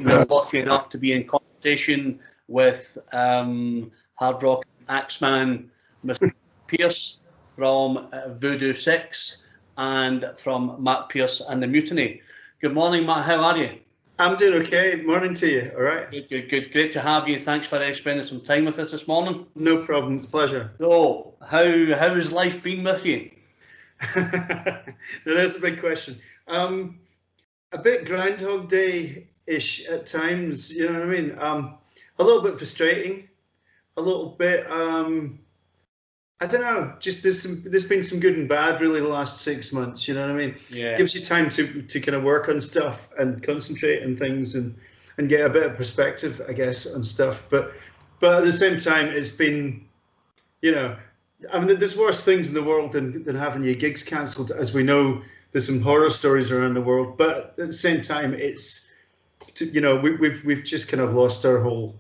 We're lucky enough to be in conversation with hard rock axeman Mr. Pearce from Voodoo Six and from Matt Pearce and the Mutiny. Good morning, Matt. How are you? I'm doing okay. Morning to you. All right. Good. Great to have you. Thanks for spending some time with us this morning. No problem. It's a pleasure. So, how has life been with you? Now, there's a big question. A bit Groundhog Day-ish at times. You know what I mean? A little bit frustrating. A little bit. I don't know. Just there's been some good and bad really the last 6 months. You know what I mean? Yeah. Gives you time to kind of work on stuff and concentrate on things and get a bit of perspective, I guess, on stuff. But at the same time, it's been, you know, I mean, there's worse things in the world than having your gigs cancelled. As we know, there's some horror stories around the world. But at the same time, it's, you know, we've just kind of lost our whole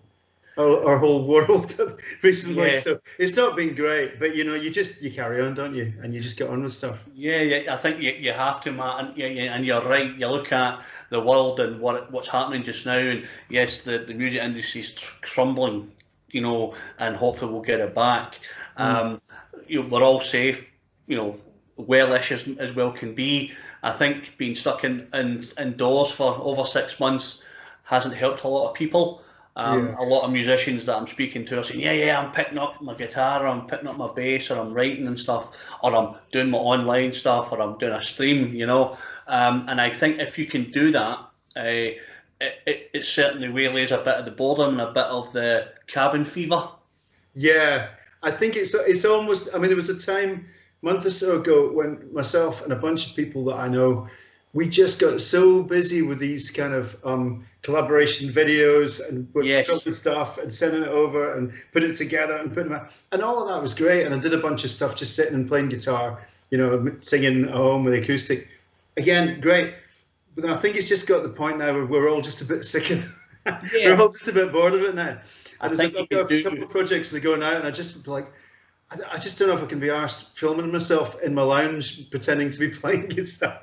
world recently. Yeah. So it's not been great, but you know, you carry on, don't you? And you just get on with stuff. Yeah. I think you have to, Matt. And you're right. You look at the world and what's happening just now, and yes, the music industry's crumbling, you know, and hopefully we'll get it back. You know, we're all safe, you know, well-ish as well can be. I think being stuck indoors for over 6 months hasn't helped a lot of people. A lot of musicians that I'm speaking to are saying, I'm picking up my guitar, or I'm picking up my bass, or I'm writing and stuff, or I'm doing my online stuff, or I'm doing a stream, you know. And I think if you can do that, it certainly waylays a bit of the boredom and a bit of the cabin fever. Yeah, I think it's almost, I mean, there was a time a month or so ago when myself and a bunch of people that I know, we just got so busy with these kind of collaboration videos and filming stuff and sending it over and putting it together and putting them out. And all of that was great. And I did a bunch of stuff just sitting and playing guitar, you know, singing at home with acoustic. Again, great. But then I think it's just got to the point now where we're all just a bit sick of we're all just a bit bored of it now. And I've got a couple of projects that are going out, and I just like, I just don't know if I can be arsed filming myself in my lounge pretending to be playing guitar.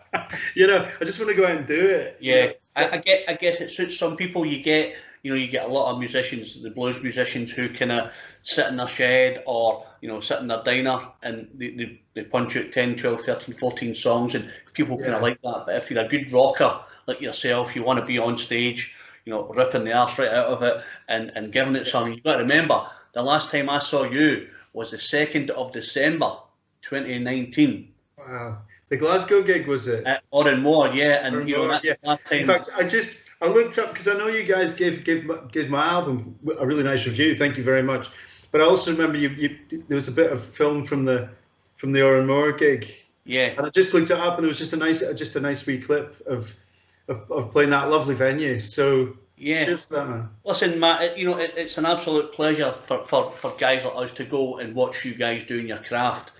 You know, I just want to go out and do it. Yeah, you know? I guess it suits some people. You get a lot of musicians, the blues musicians, who kind of sit in their shed or, you know, sit in their diner and they punch out 10, 12, 13, 14 songs, and people kind of like that. But if you're a good rocker like yourself, you want to be on stage, you know, ripping the arse right out of it and giving it something. You've got to remember, the last time I saw you was the 2nd of December, 2019. Wow. The Glasgow gig, was it? Or in more, yeah. And you know, that's the last time. In fact, I looked up, because I know you guys gave my album a really nice review. Thank you very much. But I also remember there was a bit of film from the Oran Moore gig. Yeah. And I just looked it up, and there was just a nice wee clip of playing that lovely venue. So yeah, cheers to that, man. Listen, Matt, you know, it's an absolute pleasure for guys like us to go and watch you guys doing your craft.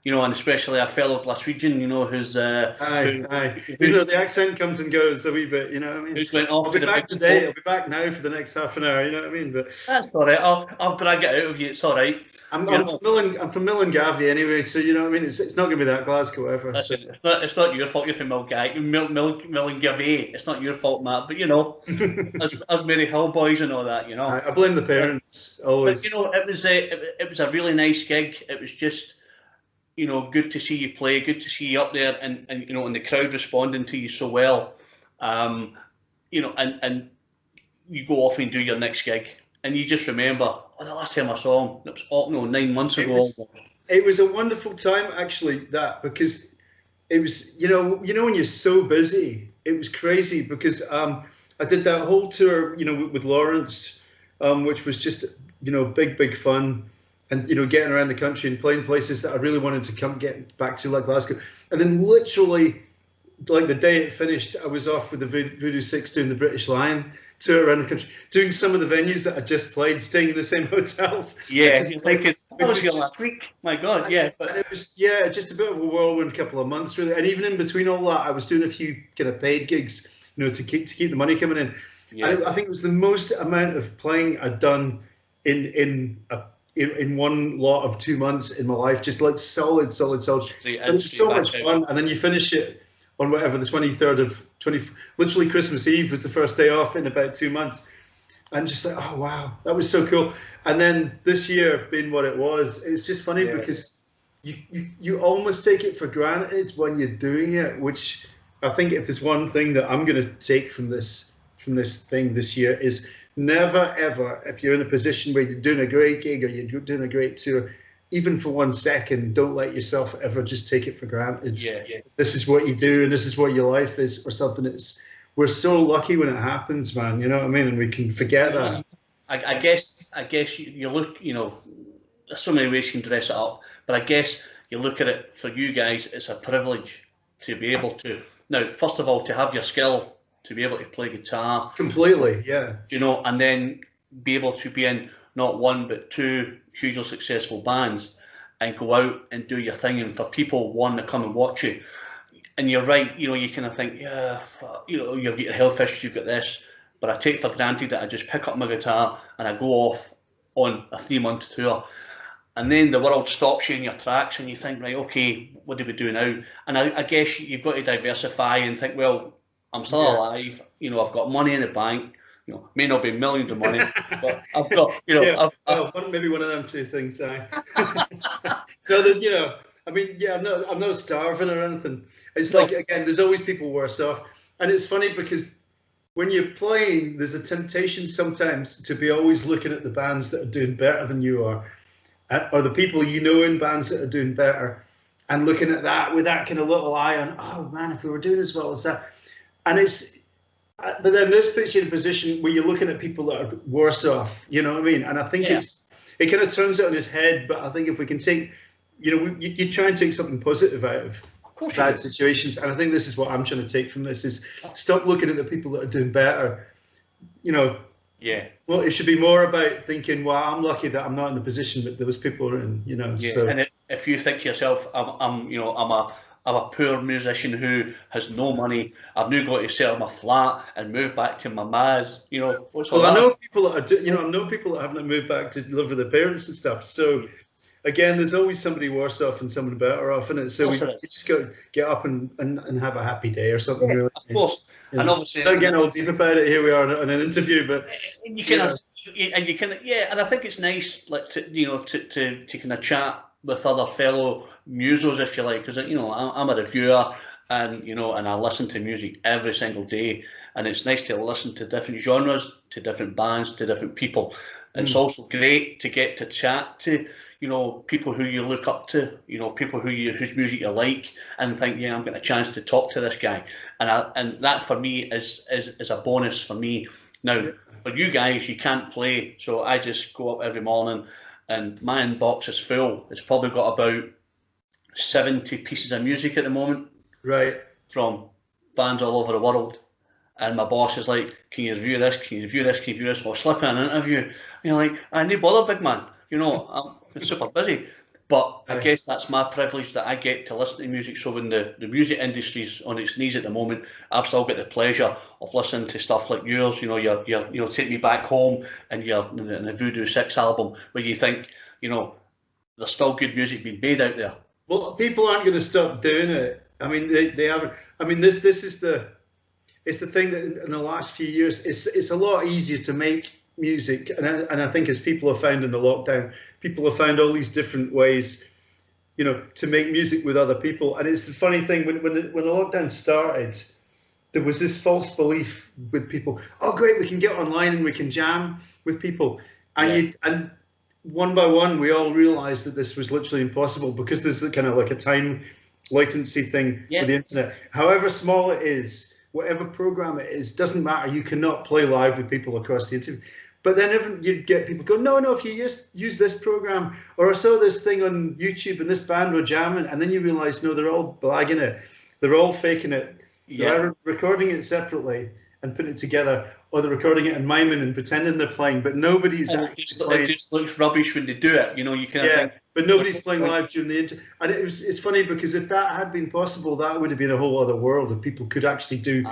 You know, and especially a fellow Glaswegian, you know, who's aye. You know, the accent comes and goes a wee bit, you know what I mean? Who's went off I'll be back today. I'll be back now for the next half an hour, you know what I mean? But that's all right. I'll drag it out of you. It's all right. I'm from Milngavie anyway, so you know what I mean. It's not going to be that Glasgow ever. Listen, so. It's not your fault. You're from Milngavie. It's not your fault, Matt. But you know, as Mary Hill boys and all that, you know. I blame the parents always. But you know, it was a really nice gig. It was just, you know, good to see you play. Good to see you up there, and you know, and the crowd responding to you so well. You know, and you go off and do your next gig. And you just remember, the last time I saw him, it was 9 months ago. It was a wonderful time, actually, because it was, you know, when you're so busy, it was crazy because I did that whole tour, you know, with Lawrence, which was just, you know, big fun, and you know, getting around the country and playing places that I really wanted to get back to, like Glasgow, and then literally, like the day it finished, I was off with the Voodoo Six doing the British Lion tour around the country, doing some of the venues that I just played, staying in the same hotels. Yeah, last week. My God, yeah. But it was just a bit of a whirlwind couple of months, really. And even in between all that, I was doing a few kind of paid gigs, you know, to keep the money coming in. Yeah. And I think it was the most amount of playing I'd done in one lot of 2 months in my life, just like solid. And it was so much fun. And then you finish it on whatever, the 23rd of literally Christmas Eve was the first day off in about 2 months. And just like, oh wow, that was so cool. And then this year being what it was, it's just funny because you almost take it for granted when you're doing it, which I think if there's one thing that I'm going to take from this thing this year is never ever, if you're in a position where you're doing a great gig or you're doing a great tour, even for 1 second, don't let yourself ever just take it for granted. This is what you do and this is what your life is, or something. We're so lucky when it happens, man. You know what I mean? And we can forget that. I guess you look, you know, there's so many ways you can dress it up, but I guess you look at it, for you guys, it's a privilege to be able to, now, first of all, to have your skill, to be able to play guitar. Completely, yeah. You know, and then be able to be in not one, but two hugely successful bands and go out and do your thing, and for people, one, to come and watch you. And you're right, you know, you kind of think, yeah, you know, you've got your health issues, you've got this, but I take for granted that I just pick up my guitar and I go off on a 3-month tour. And then the world stops you in your tracks and you think, right, okay, what do we do now? And I guess you've got to diversify and think, well, I'm still alive, you know, I've got money in the bank, you know, may not be millions of money, but I've got, you know, maybe one of them two things. So that, you know, I mean, yeah, I'm not starving or anything. It's like, again, there's always people worse off. And it's funny because when you're playing, there's a temptation sometimes to be always looking at the bands that are doing better than you are, or the people you know in bands that are doing better, and looking at that with that kind of little eye on, oh man, if we were doing as well as that. And but then this puts you in a position where you're looking at people that are worse off, you know what I mean? And I think it kind of turns it on his head, but I think if we can take, you know, you try and take something positive out of bad situations. And I think this is what I'm trying to take from this, is stop looking at the people that are doing better. You know, well, it should be more about thinking, well, I'm lucky that I'm not in the position that those people are in, you know. So. And if you think to yourself, I'm a poor musician who has no money, I've now got to sell my flat and move back to my ma's, you know. Well, I know people that are, you know, I know people that haven't moved back to live with their parents and stuff. So again, there's always somebody worse off and someone better off in it. So we just got to get up and have a happy day or something. Really. Of course. You know, and obviously, don't get all deep about it. Here we are on an interview, but you can, and I think it's nice, like, to kind of chat with other fellow musos, if you like, because, you know, I'm a reviewer, and, you know, and I listen to music every single day, and it's nice to listen to different genres, to different bands, to different people. It's also great to get to chat to, you know, people who you look up to, you know, people whose music you like, and think, yeah, I'm getting a chance to talk to this guy, and that for me is a bonus for me. Now, for you guys, you can't play, so I just go up every morning, and my inbox is full. It's probably got about 70 pieces of music at the moment, right, from bands all over the world. And my boss is like, can you review this? Can you review this? Can you review this? Or slip in an interview. And you're like, I need bother, big man. You know, I'm super busy. But I guess that's my privilege, that I get to listen to music. So when the music industry's on its knees at the moment, I've still got the pleasure of listening to stuff like yours. You know, your Take Me Back Home, and the Voodoo Six album, where you think, you know, there's still good music being made out there. Well, people aren't going to stop doing it. I mean, they haven't. I mean, this is it's the thing that in the last few years, it's a lot easier to make music, and I think as people have found in the lockdown, people have found all these different ways, you know, to make music with other people. And it's the funny thing, when the lockdown started, there was this false belief with people, oh great, we can get online and we can jam with people, and and one by one we all realized that this was literally impossible, because there's kind of like a time latency thing with the internet. However small it is, whatever program it is, doesn't matter. You cannot play live with people across the internet. But then you'd get people go, no, if you use this program, or I saw this thing on YouTube and this band were jamming, and then you realise, no, they're all blagging it. They're all faking it. They're recording it separately and putting it together, or they're recording it and miming and pretending they're playing, but nobody's actually playing. It just looks rubbish when they do it, you know, you kind of think. But nobody's playing live during the internet. And it's funny, because if that had been possible, that would have been a whole other world, if people could actually do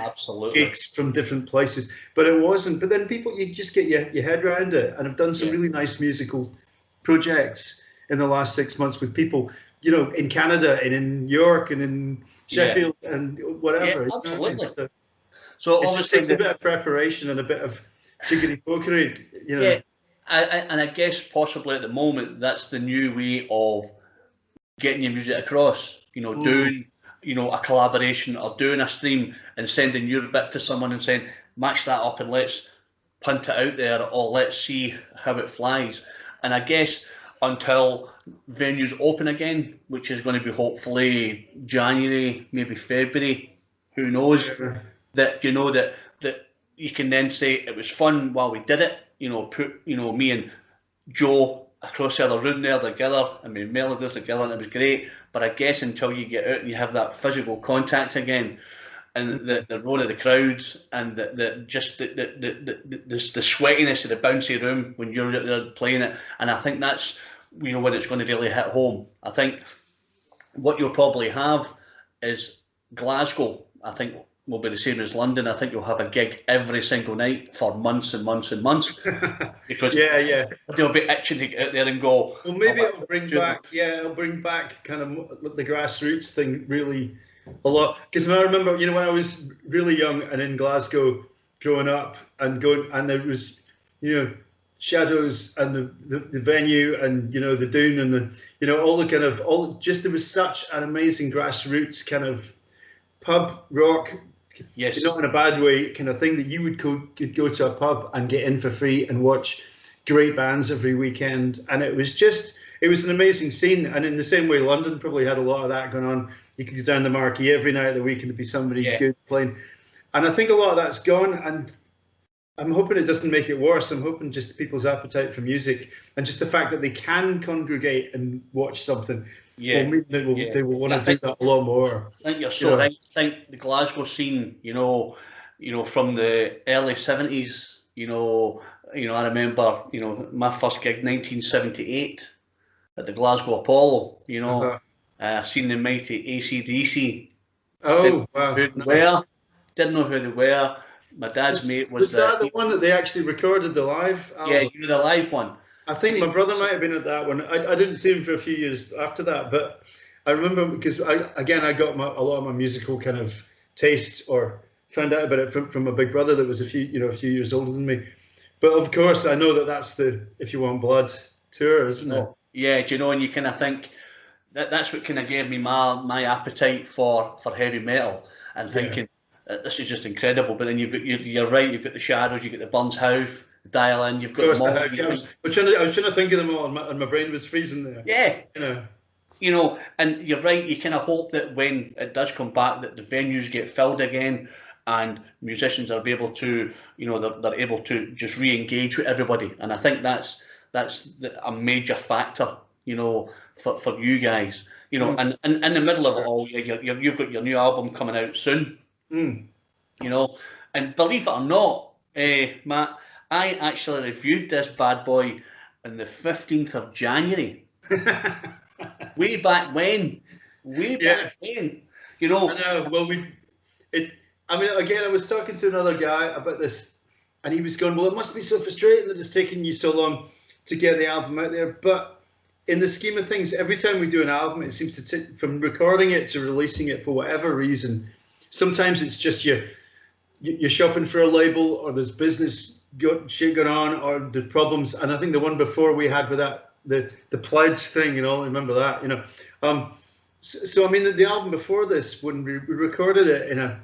gigs from different places. But it wasn't. But then people, you just get your head around it, and have done some really nice musical projects in the last 6 months with people in Canada and in York and in Sheffield and whatever. Yeah, absolutely. So it just takes a bit of preparation and a bit of jiggly pokery, Yeah, and I guess possibly at the moment that's the new way of getting your music across. Doing a collaboration or doing a stream and sending your bit to someone and saying, match that up and let's punt it out there, or let's see how it flies. And I guess until venues open again, which is going to be hopefully January, maybe February, who knows, that that you can then say it was fun while we did it. Put me and Joe across the other room there together, and we melodies together, and it was great. But I guess until you get out and you have that physical contact again, and the roar of the crowds, and the sweatiness of the bouncy room when you're out there playing it, and I think that's when it's going to really hit home. I think what you'll probably have is Glasgow. I think will be the same as London. I think you'll have a gig every single night for months and months and months, because they'll be itching to get out there and go. Well, maybe it'll bring back kind of the grassroots thing really a lot. Because I remember, when I was really young and in Glasgow growing up and there was, Shadows and the venue and the Dune and there was such an amazing grassroots kind of pub rock. Yes. Not in a bad way, kind of thing that you could go to a pub and get in for free and watch great bands every weekend. And it was an amazing scene. And in the same way, London probably had a lot of that going on. You could go down the Marquee every night of the week and there'd be somebody good playing. And I think a lot of that's gone. And I'm hoping it doesn't make it worse. I'm hoping just people's appetite for music and just the fact that they can congregate and watch something. Yeah, they will want to do that a lot more. I think you're so right. I think the Glasgow scene, from the early 70s, I remember, my first gig, 1978, at the Glasgow Apollo, seen the mighty AC/DC. Oh, wow. Didn't know who they were. My dad's mate was... Was that the one that they actually recorded the live album? Yeah, the live one. I think my brother might have been at that one. I didn't see him for a few years after that, but I remember because I got a lot of my musical kind of tastes, or found out about it from a big brother that was a few years older than me. But of course, I know that that's the If You Want Blood tour, isn't it? Yeah, and you kind of think that's what kind of gave me my appetite for heavy metal, and thinking this is just incredible. But then you're right, you've got the Shadows, you've got the Burns House. Dial in, you've got them all. I was trying to think of them all, and my brain was freezing there. Yeah. And you're right. You kind of hope that when it does come back, that the venues get filled again, and musicians are able to, they're able to just re-engage with everybody. And I think that's a major factor, for you guys. And in the middle of it all, you've got your new album coming out soon. And believe it or not, Matt, I actually reviewed this bad boy on the 15th of January. Way back when. I know. Well, again, I was talking to another guy about this, and he was going, well, it must be so frustrating that it's taking you so long to get the album out there. But in the scheme of things, every time we do an album, it seems to take, from recording it to releasing it for whatever reason, sometimes it's just you're shopping for a label, or there's business shit going on, or the problems. And I think the one before we had with that, the pledge thing, remember that, so I mean the album before this, when we recorded it in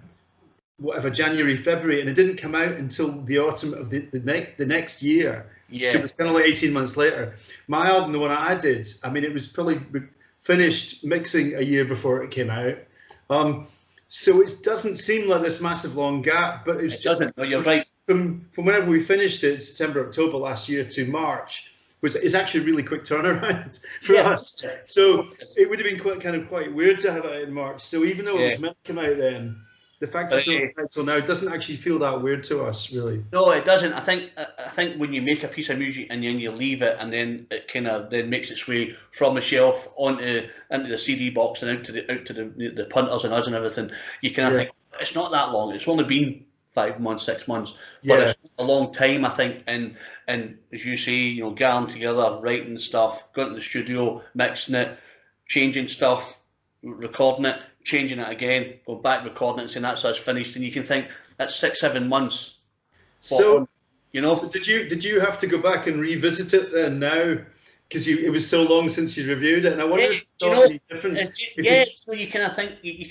January, February, and it didn't come out until the autumn of the next year. So it was kind of like 18 months later. My album, the one I did, I mean, it was probably finished mixing a year before it came out. So it doesn't seem like this massive long gap, but it doesn't. No, you're right. From whenever we finished it, September, October last year to March, is actually a really quick turnaround for us. So it would have been quite weird to have it in March. So even though it was meant to come out then, the fact it's not out till now doesn't actually feel that weird to us, really. No, it doesn't. I think when you make a piece of music and then you leave it, and then it kind of then makes its way from the shelf into the CD box and out to the punters and us and everything, you kind of think it's not that long. It's only been 5 months, 6 months, but it's a long time, I think. And as you say, gathering together, writing stuff, going to the studio, mixing it, changing stuff, recording it, changing it again, going back, recording it, saying that's us finished, and you can think that's 6-7 months. So, you know. So did you have to go back and revisit it then now? Because it was so long since you reviewed it, and I wonder if it's any different. So you kind of think you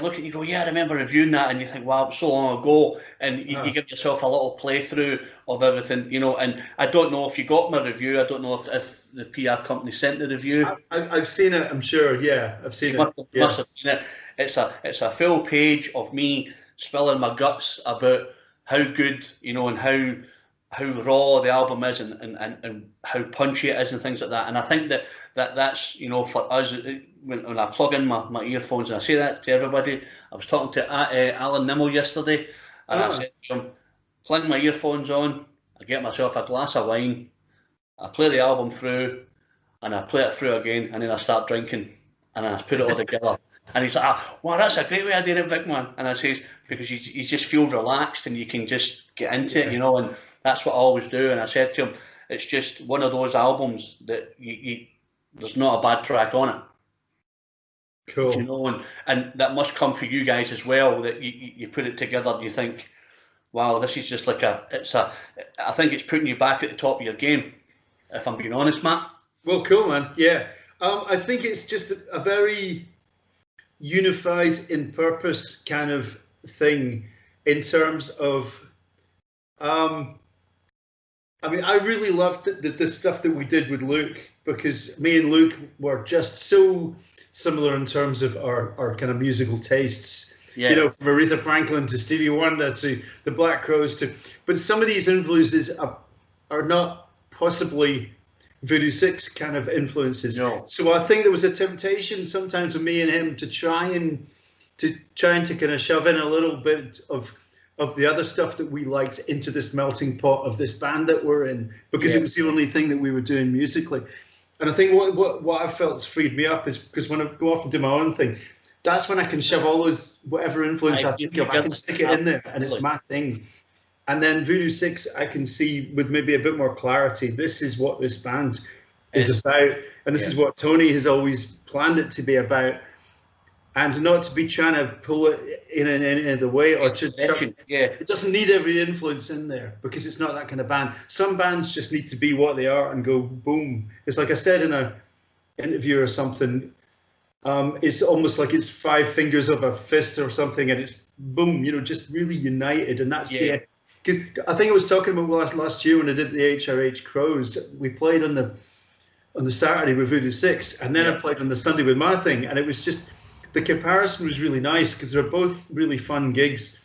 look at it, you go, yeah, I remember reviewing that, and you think, wow, it was so long ago, and you give yourself a little playthrough of everything, you know. And I don't know if you got my review. I don't know if the PR company sent the review. I've seen it. I'm sure. Yeah, I've seen it. Must have seen it. It's a full page of me spilling my guts about how good, you know, and how raw the album is, and how punchy it is and things like that. And I think that's, you know, for us, when I plug in my earphones, and I say that to everybody. I was talking to Alan Nimmo yesterday, and I said to him, putting my earphones on, I get myself a glass of wine, I play the album through, and I play it through again, and then I start drinking, and I put it all together. And he's like, wow, that's a great way of doing it, big man. And I say, because you just feel relaxed and you can just get into it, you know, and that's what I always do. And I said to him, it's just one of those albums that there's not a bad track on it. Cool. You know, and that must come for you guys as well, that you put it together and you think, wow, this is just like I think it's putting you back at the top of your game, if I'm being honest, Matt. Well, cool, man. Yeah. I think it's just a very unified in purpose kind of thing in terms of I mean, I really loved the stuff that we did with Luke, because me and Luke were just so similar in terms of our kind of musical tastes. Yeah. You know, from Aretha Franklin to Stevie Wonder to the Black Crowes but some of these influences are not possibly Voodoo Six kind of influences. No. So I think there was a temptation sometimes with me and him to try and kind of shove in a little bit of the other stuff that we liked into this melting pot of this band that we're in, because it was the only thing that we were doing musically. And I think what I felt has freed me up is because when I go off and do my own thing, that's when I can shove all those, whatever influence I think of, I can stick it in there and it's my thing. And then Voodoo Six, I can see with maybe a bit more clarity, this is what this band is about. And this is what Tony has always planned it to be about. And not to be trying to pull it in any other way, or it doesn't need every influence in there, because it's not that kind of band. Some bands just need to be what they are and go boom. It's like I said in an interview or something, it's almost like it's 5 fingers of a fist or something, and it's boom, you know, just really united. And that's I think I was talking about last year when I did the HRH Crows. We played on the Saturday with Voodoo Six, and then I played on the Sunday with my thing, and it was just, the comparison was really nice because they're both really fun gigs,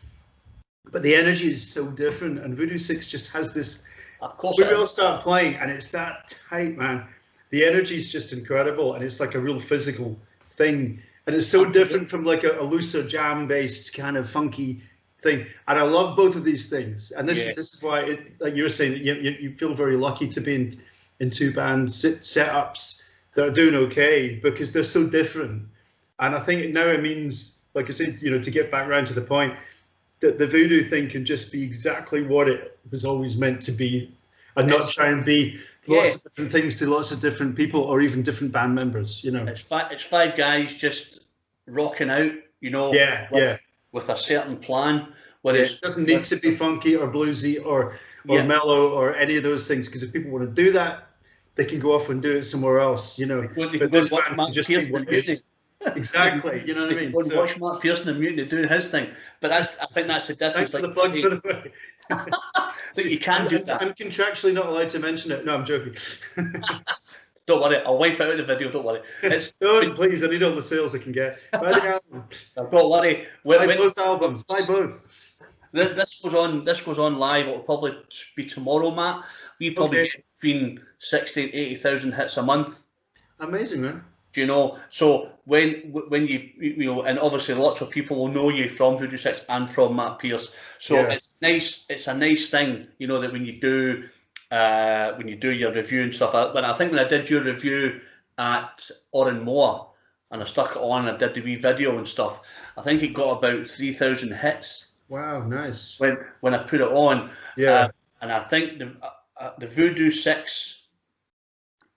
but the energy is so different. And Voodoo Six just has this. Of course, we all start playing, and it's that tight, man. The energy is just incredible, and it's like a real physical thing. And it's so different from like a looser jam-based kind of funky thing. And I love both of these things. And this is why, like you were saying, you feel very lucky to be in 2 band setups that are doing okay, because they're so different. And I think now it means, like I said, you know, to get back around to the point, that the Voodoo thing can just be exactly what it was always meant to be, and not try and be lots of different things to lots of different people, or even different band members, you know. It's 5 guys just rocking out, you know, with a certain plan. It doesn't need to be funky or bluesy or mellow or any of those things, because if people want to do that, they can go off and do it somewhere else, you know. But this band can just be what it is. Exactly, you know what I mean. Watch Mark Pearce and the Mutiny doing his thing, but I think that's the difference. Thanks for the plugs, by the way. That you can do that. I'm contractually not allowed to mention it. No, I'm joking. Don't worry, I'll wipe out the video. Don't worry. Don't, please. I need all the sales I can get. Buy the album. Don't worry. Buy both albums. Buy both. This goes on live. It'll probably be tomorrow, Matt. We probably get between 60,000 and 80,000 hits a month. Amazing, man. Do you know? So when you know, and obviously lots of people will know you from Voodoo Six and from Matt Pearce. So it's nice. It's a nice thing, you know, that when you do your review and stuff. When I did your review at Oran Moa, and I stuck it on, I did the wee video and stuff, I think it got about 3,000 hits. Wow, nice. When I put it on, and I think the Voodoo Six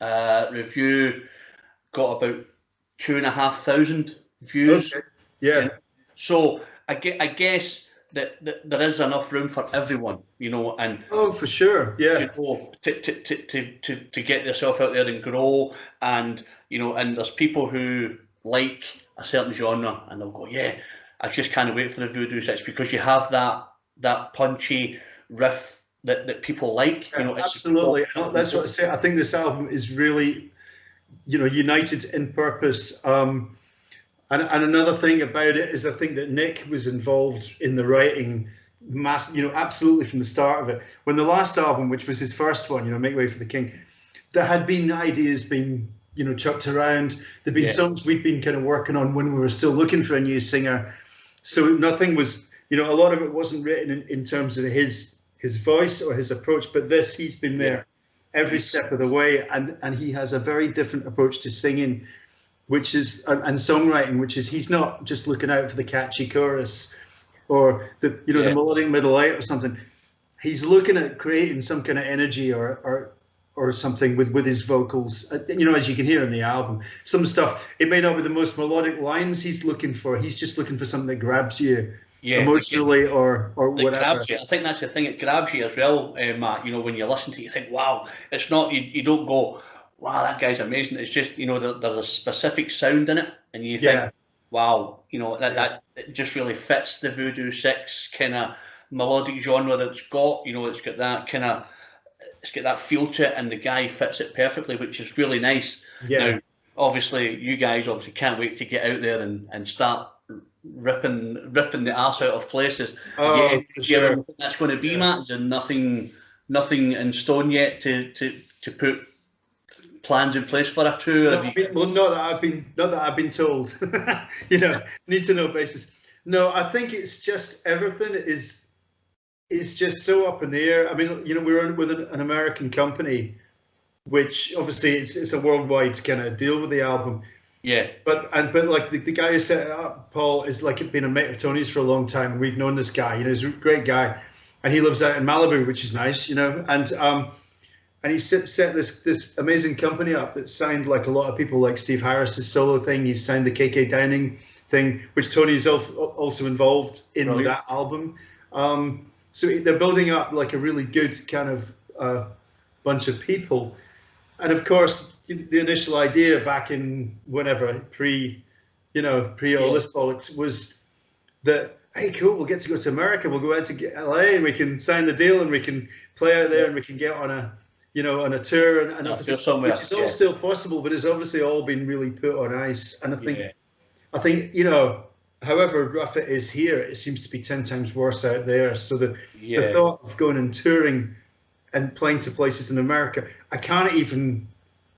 review got about 2,500 views. Okay. Yeah. So I guess that there is enough room for everyone, and Oh, for sure. Yeah. to get yourself out there and grow, and and there's people who like a certain genre and they'll go, yeah, I just can't wait for the Voodoo Six, because you have that punchy riff that people like. Yeah, It's absolutely. That's what I say. I think this album is really, united in purpose. And another thing about it is I think that Nick was involved in the writing, absolutely from the start of it. When the last album, which was his first one, Make Way for the King, there had been ideas being, chucked around. There'd been songs we'd been kind of working on when we were still looking for a new singer. So nothing was, a lot of it wasn't written in terms of his voice or his approach, but he's been there every step of the way, and he has a very different approach to singing, which is and songwriting, which is he's not just looking out for the catchy chorus or the melodic middle eight or something. He's looking at creating some kind of energy or something with his vocals. As you can hear in the album, some stuff, it may not be the most melodic lines he's looking for. He's just looking for something that grabs you emotionally or whatever. Grabs you. I think that's the thing. It grabs you as well, Matt. When you listen to it, you think, wow. It's not, you don't go, wow, that guy's amazing. It's just, there's a specific sound in it, and you think, wow, that it just really fits the Voodoo Six kind of melodic genre that it's got. It's got that kind of, it's got that feel to it, and the guy fits it perfectly, which is really nice. Yeah. Now, obviously, you guys can't wait to get out there and start ripping the arse out of places. Oh, for sure. That's going to be, Matt. Is there nothing in stone yet to put plans in place for a tour? Not that I've been told. Need to know basis. No, I think it's just everything is just so up in the air. I mean, we're with an American company, which obviously it's a worldwide kind of deal with the album. Yeah. But like the guy who set it up, Paul, is like been a mate of Tony's for a long time, and we've known this guy. He's a great guy, and he lives out in Malibu, which is nice, and he set this amazing company up that signed like a lot of people, like Steve Harris's solo thing. He's signed the KK Downing thing, which Tony's also involved in with that album. So they're building up like a really good kind of bunch of people. And of course, the initial idea back in whenever, pre all this bollocks, was that, hey, cool, we'll get to go to America. We'll go out to LA and we can sign the deal and we can play out there and we can get on a tour and everything, which is all still possible, but it's obviously all been really put on ice. And I think, however rough it is here, it seems to be 10 times worse out there. So the thought of going and touring and playing to places in America, I can't even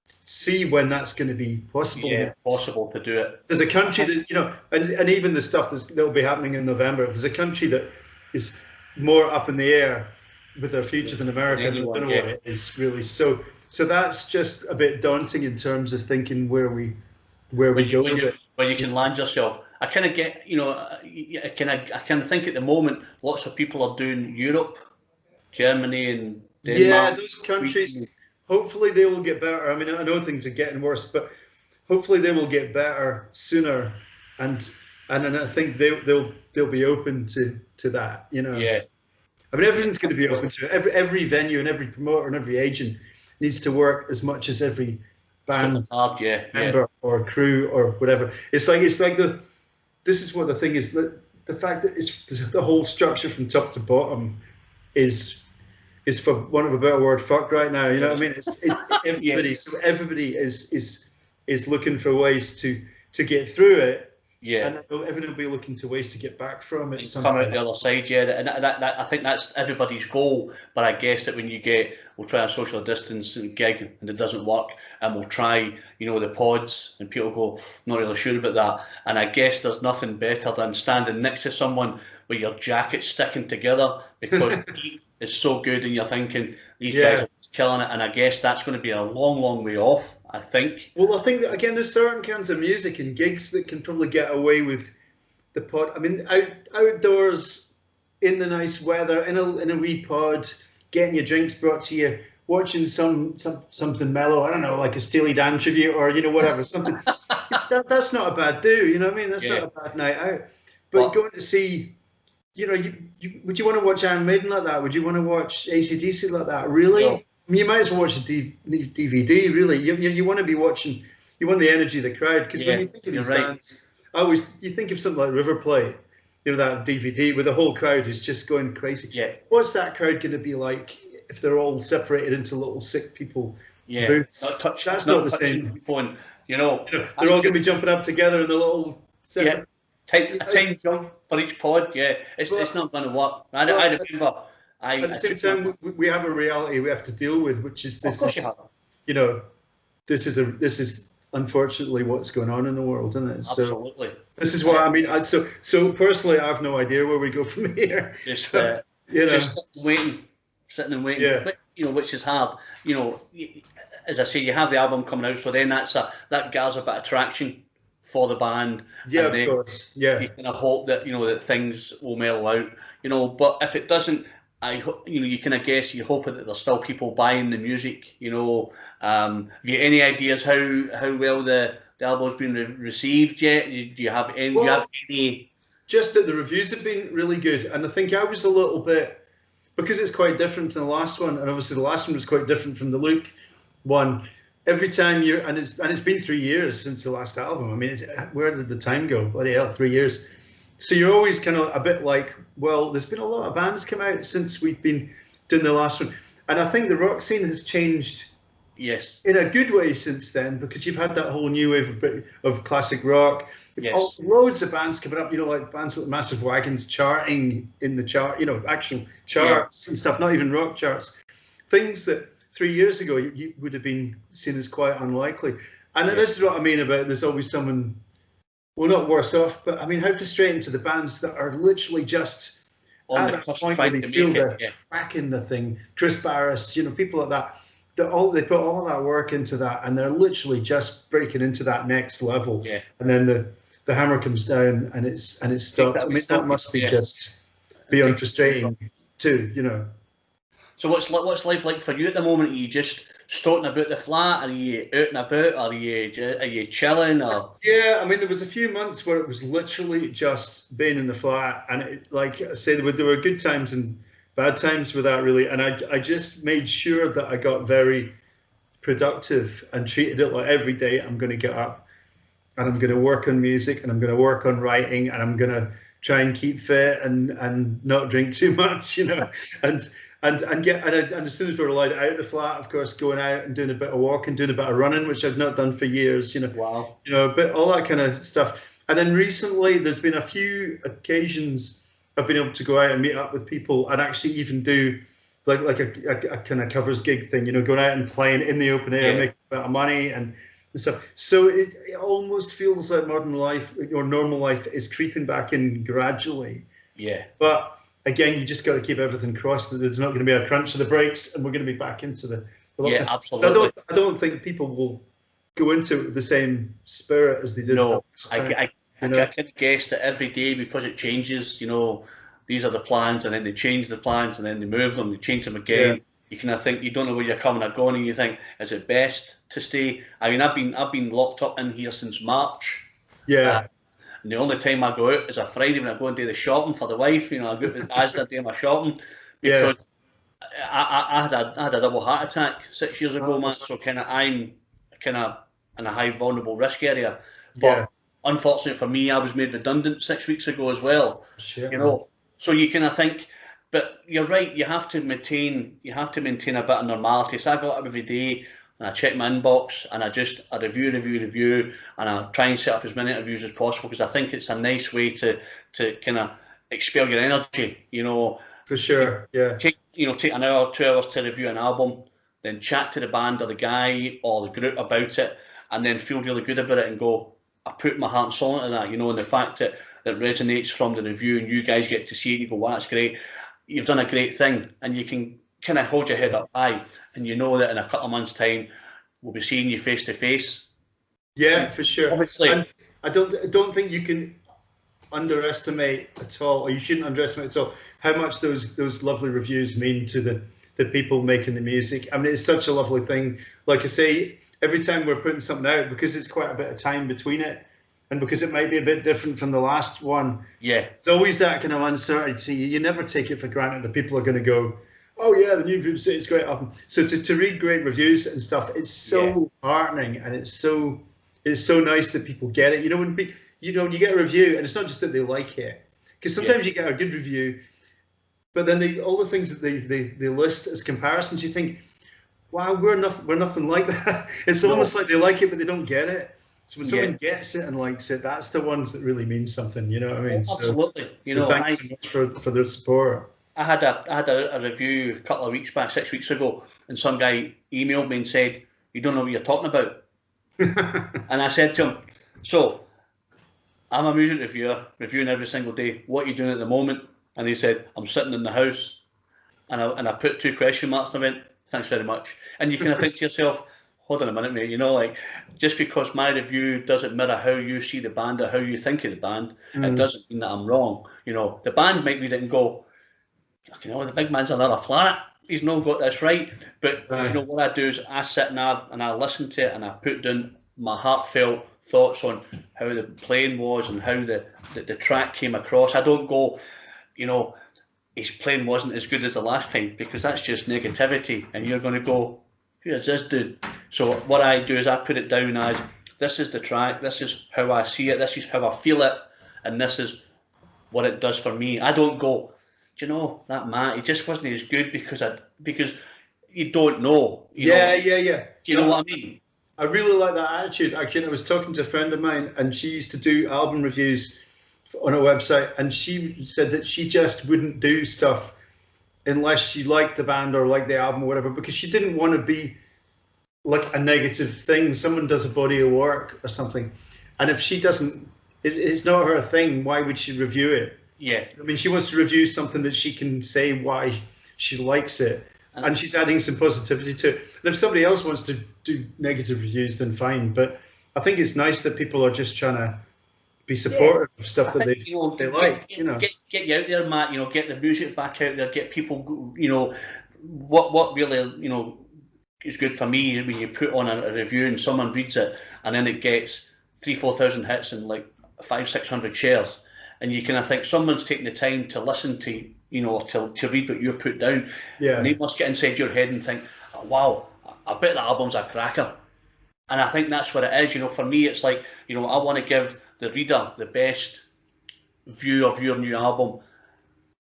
see when that's going to be possible. Yeah, possible to do it. There's a country that, and even the stuff that'll be happening in November, if there's a country that is more up in the air with their future than America, I don't know what it is really. So that's just a bit daunting in terms of thinking where we go with it. Where you can land yourself. I kind of get, I kind of think at the moment, lots of people are doing Europe, Germany and Denmark. Yeah, those countries, hopefully they will get better. I mean, I know things are getting worse, but hopefully they will get better sooner. And I think they'll be open to that, Yeah. I mean, everything's going to be open to it. Every venue and every promoter and every agent needs to work as much as every band member or crew or whatever. It's like this is what the thing is. The fact that it's the whole structure from top to bottom is for want of a better word, fucked right now. You know what I mean? It's everybody. So everybody is looking for ways to get through it. Yeah, and everyone will be looking to ways to get back from it. Come out the other side, and that I think that's everybody's goal. But I guess that when we'll try a social distance gig and it doesn't work, and we'll try, the pods, and people go, not really sure about that. And I guess there's nothing better than standing next to someone with your jacket sticking together because the heat is so good, and you're thinking these guys are killing it. And I guess that's going to be a long, long way off, I think. Well, I think that, again, there's certain kinds of music and gigs that can probably get away with the pod. I mean, outdoors in the nice weather, in a wee pod, getting your drinks brought to you watching something mellow. I don't know, like a Steely Dan tribute or whatever something. That's not a bad do. You know what I mean? That's not a bad night out. But going to see, would you want to watch Iron Maiden like that? Would you want to watch AC/DC like that? Really? No. I mean, you might as well watch a DVD. Really, you want to be watching. You want the energy of the crowd, because when you think of these bands, you think of something like River Plate. That DVD where the whole crowd is just going crazy. Yeah. What's that crowd going to be like if they're all separated into little sick people booths? That's not the same. Phone, they're all going to be jumping up together in the little separate. A time jump for each pod. Yeah, it's not going to work. I remember. At the same time, we have a reality we have to deal with, which is this. This is unfortunately what's going on in the world, isn't it? Absolutely. So this is what I mean. So personally, I have no idea where we go from here. Just just sitting and waiting. Yeah. But, which is hard. As I say, you have the album coming out, so then that gives a bit of traction for the band. Yeah, of course. Yeah. You kind of hope that that things will mellow out. But if it doesn't, you kind of guess you're hoping that there's still people buying the music. Have you any ideas how well the album's been received yet? Do you have any? Well, do you have any? Just that the reviews have been really good, and I think I was a little bit, because it's quite different from the last one, and obviously the last one was quite different from the Luke one. Every time it's been 3 years since the last album. I mean, where did the time go? Bloody hell, 3 years. So you're always kind of a bit like, well, there's been a lot of bands come out since we've been doing the last one, and I think the rock scene has changed. Yes. In a good way since then, because you've had that whole new wave of classic rock. Yes. Loads of bands coming up, like bands like Massive Wagons charting in the chart, actual charts and stuff, not even rock charts. Things that 3 years ago you would have been seen as quite unlikely. And this is what I mean about there's always someone, well, not worse off, but I mean, how frustrating to the bands that are literally just on at that point where they feel they're cracking the thing. Chris Barris, people like that. They put all that work into that, and they're literally just breaking into that next level. Yeah. And then the hammer comes down and it's stopped. I mean, that must be just beyond frustrating too. So what's life like for you at the moment? Are you just strutting about the flat? Are you out and about? Are you chilling? Or? Yeah, I mean, there was a few months where it was literally just being in the flat, and like I say, there were good times and bad times with that, really. And I just made sure that I got very productive and treated it like every day I'm going to get up and I'm going to work on music and I'm going to work on writing and I'm going to try and keep fit and not drink too much, and as soon as we're allowed out of the flat, of course, going out and doing a bit of walking, doing a bit of running, which I've not done for years, Wow. But all that kind of stuff. And then recently there's been a few occasions I've been able to go out and meet up with people and actually even do like a kind of covers gig thing, going out and playing in the open air, making a bit of money and stuff. So it almost feels like modern life or normal life is creeping back in gradually. Yeah. But again, you just got to keep everything crossed that there's not going to be a crunch of the brakes and we're going to be back into the absolutely. I don't think people will go into it with the same spirit as they did. No, I can guess that every day, because it changes, these are the plans, and then they change the plans, and then they move them, they change them again. Yeah. You kind of think you don't know where you're coming or going, and you think, is it best to stay? I mean, I've been locked up in here since March. Yeah. And the only time I go out is a Friday when I go and do the shopping for the wife. I go to Asda do my shopping because I had a double heart attack 6 years ago, man. So I'm in a high vulnerable risk area. But unfortunately for me, I was made redundant 6 weeks ago as well. Sure. So you kind of think, but you're right. You have to maintain a bit of normality. So I go up every day and I check my inbox and I review, and I try and set up as many interviews as possible because I think it's a nice way to kind of expel your energy. For sure. Yeah. Take an hour, 2 hours to review an album, then chat to the band or the guy or the group about it, and then feel really good about it and go, I put my heart and soul into that, and the fact that resonates from the review and you guys get to see it, you go, well, that's great. You've done a great thing, and you can kind of hold your head up high, and you know that in a couple of months' time, we'll be seeing you face to face. Yeah, for sure. Obviously, and I don't think you can underestimate at all, or you shouldn't underestimate at all, how much those lovely reviews mean to the the people making the music. I mean, it's such a lovely thing. Like I say, every time we're putting something out, because it's quite a bit of time between it, and because it might be a bit different from the last one, it's always that kind of uncertainty. You never take it for granted that people are going to go, oh yeah, the new Voodoo Six is great album. So to read great reviews and stuff, it's so heartening, and it's so nice that people get it. You know, when you get a review, and it's not just that they like it, because sometimes you get a good review, but then all the things that they list as comparisons, you think, wow, we're nothing like that. It's almost like they like it, but they don't get it. So when someone gets it and likes it, that's the ones that really mean something. You know what I mean? Absolutely. So thanks so much for their support. I had a review a couple of weeks back, 6 weeks ago, and some guy emailed me and said, "You don't know what you're talking about." And I said to him, "So, I'm a music reviewer, reviewing every single day. What are you doing at the moment?" And he said, "I'm sitting in the house." And I put 2 question marks and I went, "Thanks very much." And you kind of think to yourself, hold on a minute, mate, you know, like, just because my review doesn't mirror how you see the band or how you think of the band, it doesn't mean that I'm wrong. You know, the band might read it and go, you know, the big man's another planet. He's not got this right. But you know what I do is I sit and I listen to it and I put down my heartfelt thoughts on how the playing was and how the track came across. I don't go, you know, his playing wasn't as good as the last time, because that's just negativity, and you're going to go, who is this dude? So what I do is I put it down as, this is the track, this is how I see it, this is how I feel it, and this is what it does for me. I don't go, do you know, that Matt, he just wasn't as good because you don't know. Yeah. Do you know what I mean? I really like that attitude. Actually, I was talking to a friend of mine, and she used to do album reviews on her website, and she said that she just wouldn't do stuff unless she liked the band or liked the album or whatever, because she didn't want to be like a negative thing. Someone does a body of work or something, and if she doesn't, it's not her thing, why would she review it? Yeah. I mean, she wants to review something that she can say why she likes it, and she's adding some positivity to it. And if somebody else wants to do negative reviews, then fine. But I think it's nice that people are just trying to be supportive of stuff that they like. You know, get you out there, Matt. You know, get the music back out there. Get people. You know, what really, you know, is good for me when you put on a review and someone reads it, and then it gets 3,000-4,000 hits and like 500-600 shares, and you kind of think someone's taking the time to listen to, you know, to read what you put down. Yeah. And they must get inside your head and think, oh, wow, I bet the album's a cracker. And I think that's what it is. You know, for me, it's like, you know, I want to give the reader the best view of your new album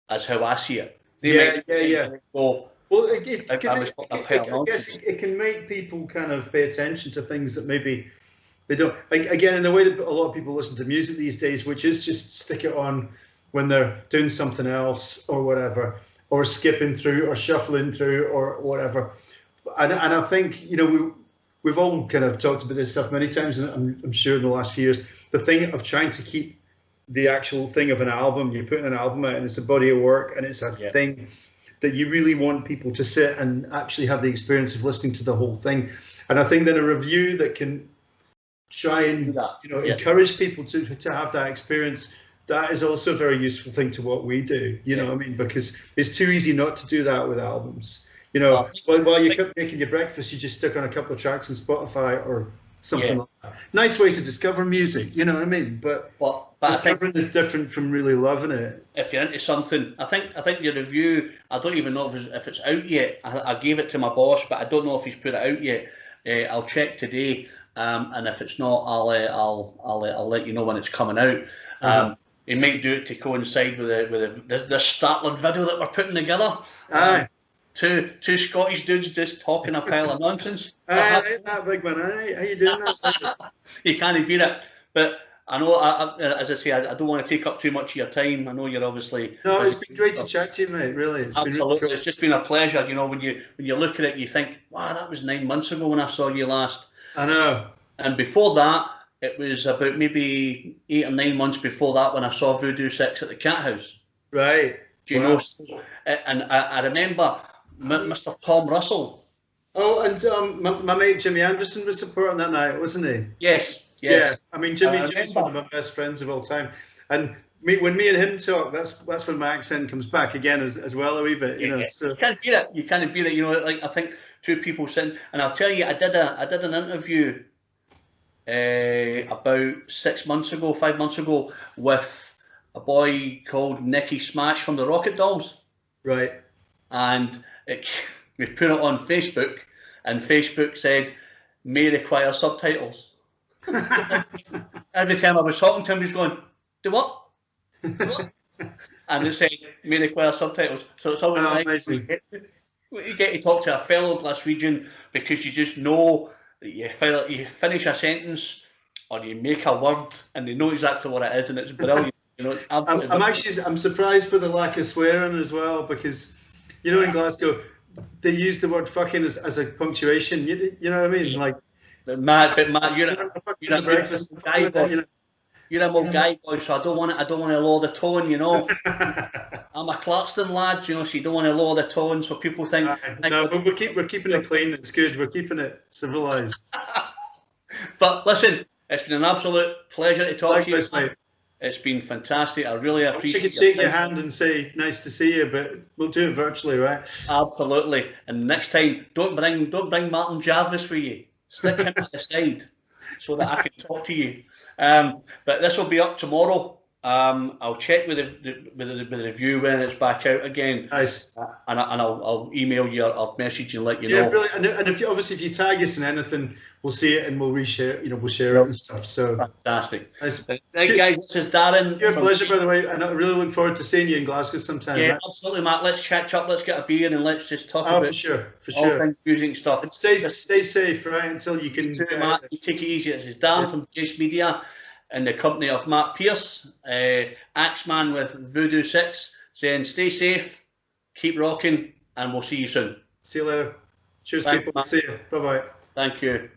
as how I see it. Well, I guess it can make people kind of pay attention to things that maybe they don't. Again, in the way that a lot of people listen to music these days, which is just stick it on when they're doing something else or whatever, or skipping through or shuffling through or whatever. And I think, you know, we've all kind of talked about this stuff many times, and I'm sure in the last few years, the thing of trying to keep the actual thing of an album, you're putting an album out and it's a body of work and it's a thing that you really want people to sit and actually have the experience of listening to the whole thing. And I think that a review that can try and encourage people to have that experience, that is also a very useful thing to what we do. You know what I mean? Because it's too easy not to do that with albums. You know, while you're making your breakfast, you just stick on a couple of tracks on Spotify or something like that. Nice way to discover music, you know what I mean? But discovering is different from really loving it. If you're into something, I think your review, I don't even know if it's out yet. I gave it to my boss, but I don't know if he's put it out yet. I'll check today, and if it's not, I'll let you know when it's coming out. He might do it to coincide with the startling video that we're putting together. Aye. Two Scottish dudes just talking a pile of nonsense. That big man, how you doing that? You can't beat it. But I know, as I say, I don't want to take up too much of your time. I know you're obviously... No, it's been great to chat to you, mate, really. Absolutely, been really cool. It's just been a pleasure. You know, when you look at it, you think, wow, that was 9 months ago when I saw you last. I know. And before that, it was about maybe 8 or 9 months before that when I saw Voodoo Six at the Cat House. Right. Do you know? And I remember Mr. Tom Russell. Oh, and my mate Jimmy Anderson was supporting that night, wasn't he? Yes. Yeah. I mean, Jimmy's one of my best friends of all time. And when me and him talk, that's when my accent comes back again as well a wee bit, you know. So you can't beat it. You can't beat it. You know, like I think two people sitting, and I'll tell you, I did an interview about 6 months ago, 5 months ago, with a boy called Nicky Smash from the Rocket Dolls. right. And we put it on Facebook, and Facebook said, may require subtitles. Every time I was talking to him, he was going, do what? Do what? And it said, may require subtitles. So it's always nice. You get to talk to a fellow Glaswegian, because you just know that you finish a sentence or you make a word and they know exactly what it is, and it's brilliant. You know, it's absolutely I'm surprised by the lack of swearing as well, because you know in Glasgow they use the word fucking as a punctuation. You know what I mean? Like, Matt, you're a breakfast guy boy. You're a more guy boy, so I don't want to lower the tone. You know, I'm a Claxton lad. You know, so you don't want to lower the tone, so people think. No, but we're keeping it clean. It's good. We're keeping it civilized. But listen, it's been an absolute pleasure to talk to you. Mate. It's been fantastic. I really appreciate it. I could shake your hand and say nice to see you, but we'll do it virtually, right? Absolutely. And next time, don't bring Martin Jarvis with you. Stick him at the side so that I can talk to you. But this will be up tomorrow. I'll check with the review when it's back out again. Nice. And I'll email you or message you and let you know. Yeah, brilliant. And if you tag us in anything, we'll see it and we'll reshare. You know, we'll share it and stuff. So fantastic. Nice. Right, guys, this is Darren. Your pleasure, by the way, and I really look forward to seeing you in Glasgow sometime. Yeah, right? absolutely, Matt. Let's catch up. Let's get a beer and let's just talk about for sure. all things music stuff. And stay safe, right? Until you can. Matt, you take it easy. This is Dan from Jace Media, in the company of Matt Pearce, Axeman with Voodoo Six, saying stay safe, keep rocking, and we'll see you soon. See you later. Cheers, Thanks, people. Matt. See you. Bye bye. Thank you.